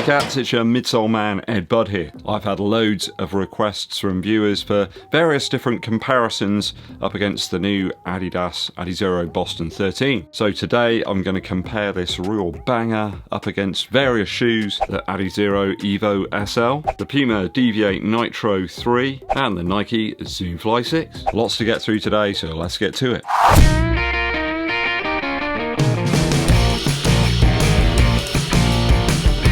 cats, it's your midsole man Eddbud here. I've had loads of requests from viewers for various different comparisons up against the new Adidas Adizero Boston 13. So today I'm going to compare this real banger up against various shoes, the Adizero Evo SL, the Puma Deviate Nitro 3 and the Nike Zoomfly 6. Lots to get through today, so let's get to it.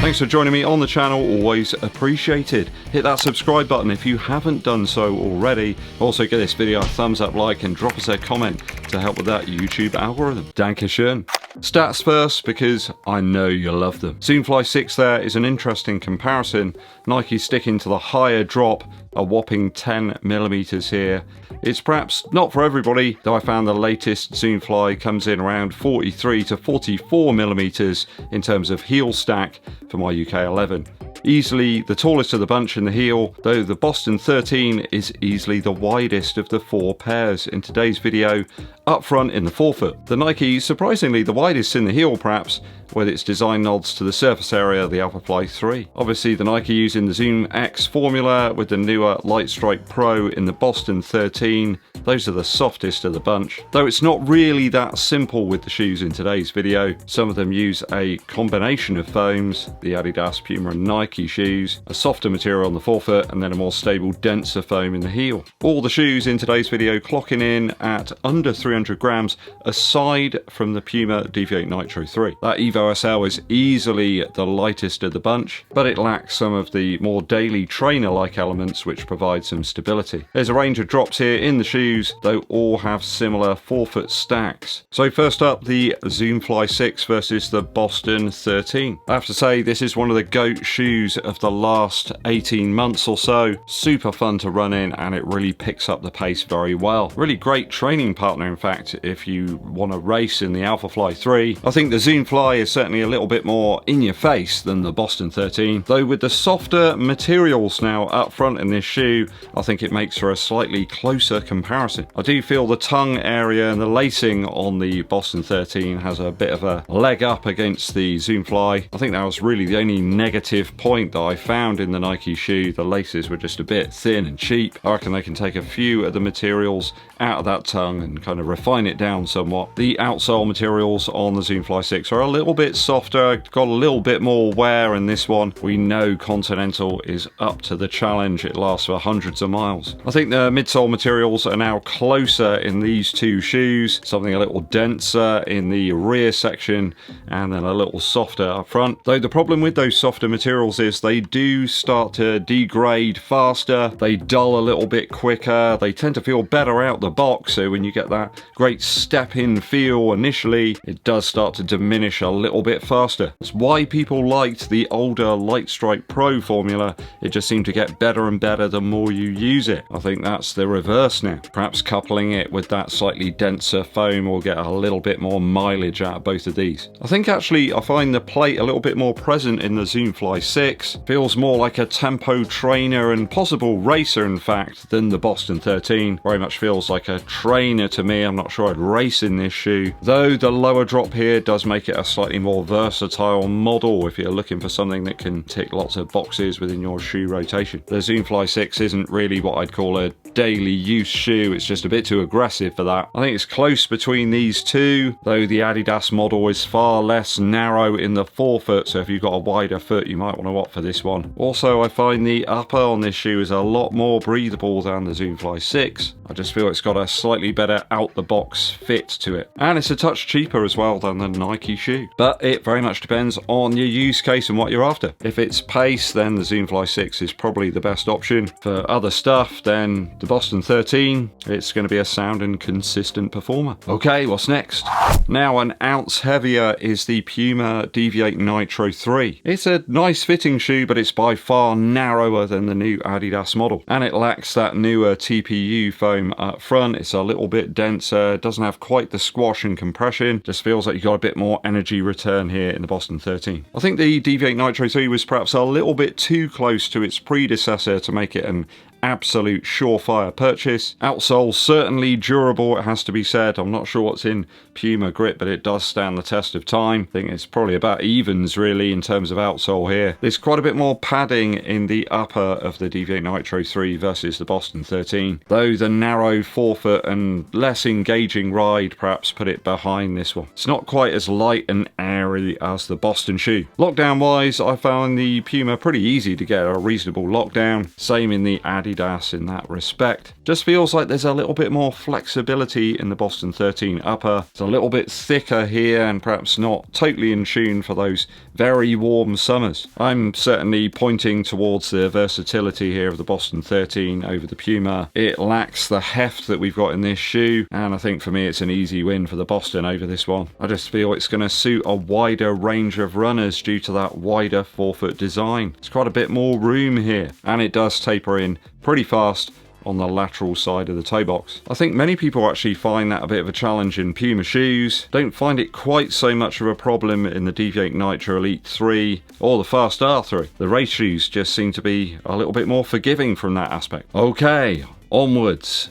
Thanks for joining me on the channel, always appreciated. Hit that subscribe button if you haven't done so already. Also give this video a thumbs up, like and drop us a comment to help with that YouTube algorithm. Dankeschön. Stats first, because I know you'll love them. Zoomfly 6 there is an interesting comparison. Nike sticking to the higher drop, a whopping 10mm here. It's perhaps not for everybody, though I found the latest Zoomfly comes in around 43 to 44mm in terms of heel stack for my UK 11. Easily the tallest of the bunch in the heel, though the Boston 13 is easily the widest of the four pairs in today's video, up front in the forefoot. The Nike surprisingly the widest in the heel perhaps, with its design nods to the surface area of the Alphafly 3. Obviously the Nike using the Zoom X formula with the newer Lightstrike Pro in the Boston 13. Those are the softest of the bunch. Though it's not really that simple with the shoes in today's video. Some of them use a combination of foams, the Adidas, Puma and Nike shoes, a softer material on the forefoot and then a more stable, denser foam in the heel. All the shoes in today's video clocking in at under 300 grams aside from the Puma Deviate Nitro 3. That Evo SL is easily the lightest of the bunch, but it lacks some of the more daily trainer-like elements which provide some stability. There's a range of drops here in the shoes, though all have similar forefoot stacks. So first up, the Zoomfly 6 versus the Boston 13. I have to say this is one of the GOAT shoes of the last 18 months or so. Super fun to run in and it really picks up the pace very well. Really great training partner in fact if you want to race in the Alphafly 3. I think the Zoomfly is certainly a little bit more in your face than the Boston 13, though with the softer materials now up front in this shoe, I think it makes for a slightly closer comparison. I do feel the tongue area and the lacing on the Boston 13 has a bit of a leg up against the Zoomfly. I think that was really the only negative point that I found in the Nike shoe. The laces were just a bit thin and cheap. I reckon they can take a few of the materials out of that tongue and kind of refine it down somewhat. The outsole materials on the Zoomfly 6 are a little bit softer, got a little bit more wear in this one. We know Continental is up to the challenge. It lasts for hundreds of miles. I think the midsole materials are now closer in these two shoes, something a little denser in the rear section and then a little softer up front. Though the problem with those softer materials is they do start to degrade faster, they dull a little bit quicker, they tend to feel better out the box, so when you get that great step in feel initially, it does start to diminish a little bit faster. That's why people liked the older Lightstrike Pro formula. It just seemed to get better and better the more you use it. I think that's the reverse now. Perhaps coupling it with that slightly denser foam will get a little bit more mileage out of both of these. I think actually I find the plate a little bit more present in the Zoomfly 6. Feels more like a tempo trainer and possible racer in fact than the Boston 13. Very much feels like a trainer to me. I'm not sure I'd race in this shoe. Though the lower drop here does make it a slightly more versatile model if you're looking for something that can tick lots of boxes within your shoe rotation. The Zoomfly 6 isn't really what I'd call a daily use shoe. It's just a bit too aggressive for that. I think it's close between these two, though the Adidas model is far less narrow in the forefoot, so if you've got a wider foot you might want to opt for this one. Also I find the upper on this shoe is a lot more breathable than the Zoomfly 6. I just feel it's got a slightly better out the box fit to it, and it's a touch cheaper as well than the Nike shoe. But it very much depends on your use case and what you're after. If it's pace, then the Zoomfly 6 is probably the best option. For other stuff, then the Boston 13, it's going to be a sound and consistent performer. Okay, what's next? Now an ounce heavier is the Puma Deviate Nitro 3. It's a nice fitting shoe, but it's by far narrower than the new Adidas model, and it lacks that newer TPU foam up front. It's a little bit denser, doesn't have quite the squash and compression, just feels like you've got a bit more energy return here in the Boston 13. I think the Deviate Nitro 3 was perhaps a little bit too close to its predecessor to make it an absolute surefire purchase. Outsole certainly durable, it has to be said. I'm not sure what's in Puma grip, but it does stand the test of time. I think it's probably about evens really in terms of outsole here. There's quite a bit more padding in the upper of the Deviate Nitro 3 versus the Boston 13, though the narrow forefoot and less engaging ride perhaps put it behind this one. It's not quite as light and airy as the Boston shoe. Lockdown wise, I found the Puma pretty easy to get a reasonable lockdown. Same in the Adidas in that respect. Just feels like there's a little bit more flexibility in the Boston 13 upper. It's a little bit thicker here and perhaps not totally in tune for those very warm summers. I'm certainly pointing towards the versatility here of the Boston 13 over the Puma. It lacks the heft that we've got in this shoe, and I think for me it's an easy win for the Boston over this one. I just feel it's going to suit a wider range of runners due to that wider forefoot design. It's quite a bit more room here, and it does taper in pretty fast on the lateral side of the toe box. I think many people actually find that a bit of a challenge in Puma shoes. Don't find it quite so much of a problem in the Deviate Nitro Elite 3 or the Fast R3. The race shoes just seem to be a little bit more forgiving from that aspect. Okay, onwards.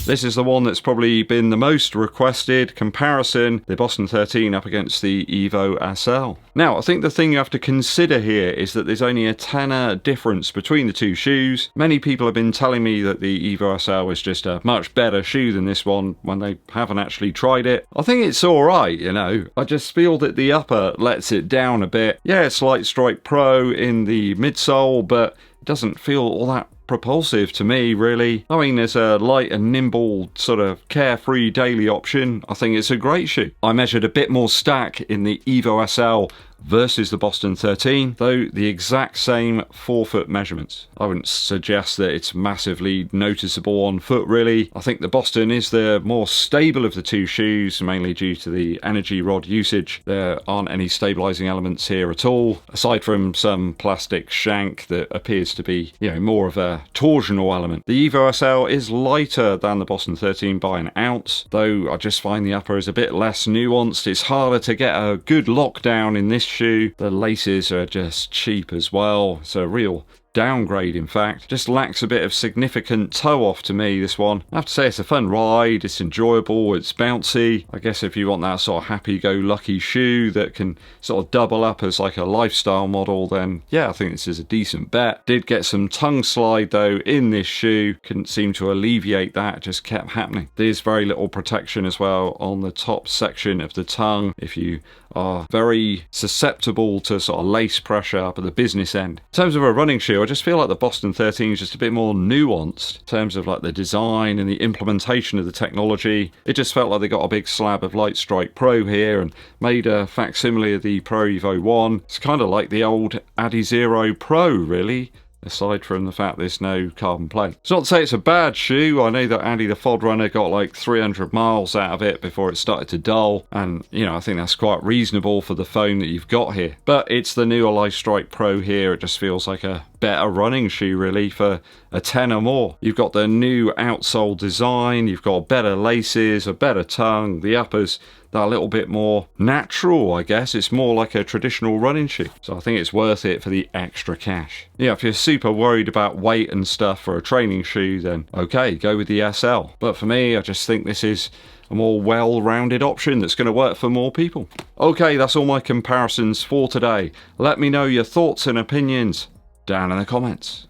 This is the one that's probably been the most requested comparison, the Boston 13 up against the Evo SL. Now, I think the thing you have to consider here is that there's only a tenner difference between the two shoes. Many people have been telling me that the Evo SL is just a much better shoe than this one when they haven't actually tried it. I think it's alright, you know. I just feel that the upper lets it down a bit. Yeah, it's Light Strike Pro in the midsole, but it doesn't feel all that propulsive to me, really. I mean, there's a light and nimble sort of carefree daily option. I think it's a great shoe. I measured a bit more stack in the Evo SL versus the Boston 13, though the exact same forefoot measurements. I wouldn't suggest that it's massively noticeable on foot, really. I think the Boston is the more stable of the two shoes, mainly due to the energy rod usage. There aren't any stabilizing elements here at all, aside from some plastic shank that appears to be, you know, more of a torsional element. The Evo SL is lighter than the Boston 13 by an ounce, though I just find the upper is a bit less nuanced. It's harder to get a good lockdown in this shoe. The laces are just cheap as well. It's a real downgrade, in fact. Just lacks a bit of significant toe off to me, this one. I have to say it's a fun ride, it's enjoyable, it's bouncy. I guess if you want that sort of happy-go-lucky shoe that can sort of double up as like a lifestyle model, then yeah, I think this is a decent bet. Did get some tongue slide though in this shoe. Couldn't seem to alleviate that, it just kept happening. There's very little protection as well on the top section of the tongue if you are very susceptible to sort of lace pressure up at the business end. In terms of a running shoe, I just feel like the Boston 13 is just a bit more nuanced in terms of like the design and the implementation of the technology. It just felt like they got a big slab of Light Strike Pro here and made a facsimile of the Pro Evo 1. It's kind of like the old Adizero Pro, really, aside from the fact there's no carbon plate. It's not to say it's a bad shoe. I know that Andy the Fod Runner got like 300 miles out of it before it started to dull, and you know, I think that's quite reasonable for the foam that you've got here. But it's the newer Light Strike Pro here. It just feels like a better running shoe, really, for a 10 or more. You've got the new outsole design, you've got better laces, a better tongue, the uppers that are a little bit more natural, I guess. It's more like a traditional running shoe, so I think it's worth it for the extra cash. Yeah, if you're super worried about weight and stuff for a training shoe, then okay, go with the SL. But for me, I just think this is a more well-rounded option that's going to work for more people. Okay, that's all my comparisons for today. Let me know your thoughts and opinions down in the comments.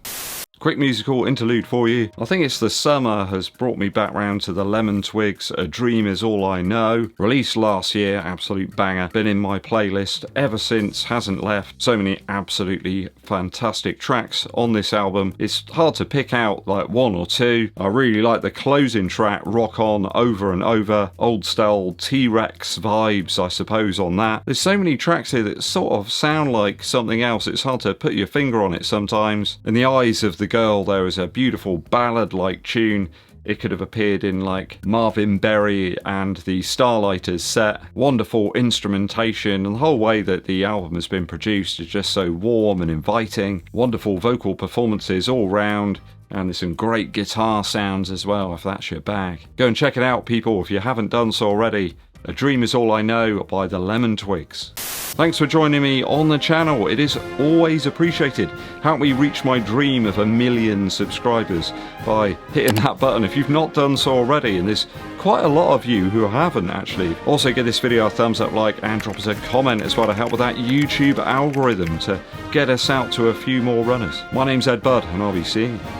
Quick musical interlude for you. I think it's the summer has brought me back round to the Lemon Twigs, A Dream Is All I Know. Released last year, absolute banger. Been in my playlist ever since, hasn't left. So many absolutely fantastic tracks on this album. It's hard to pick out like one or two. I really like the closing track, Rock On, Over and Over. Old style T-Rex vibes, I suppose, on that. There's so many tracks here that sort of sound like something else. It's hard to put your finger on it sometimes. In the eyes of the girl, there is a beautiful ballad-like tune. It could have appeared in like Marvin Berry and the Starlighters set. Wonderful instrumentation, and the whole way that the album has been produced is just so warm and inviting. Wonderful vocal performances all round, and there's some great guitar sounds as well, if that's your bag. Go and check it out, people, if you haven't done so already. A Dream Is All I Know by the Lemon Twigs. Thanks for joining me on the channel. It is always appreciated. Help me reach my dream of 1 million subscribers by hitting that button if you've not done so already, and there's quite a lot of you who haven't actually. Also give this video a thumbs up, like, and drop us a comment as well to help with that YouTube algorithm to get us out to a few more runners. My name's Eddbud, and I'll be seeing you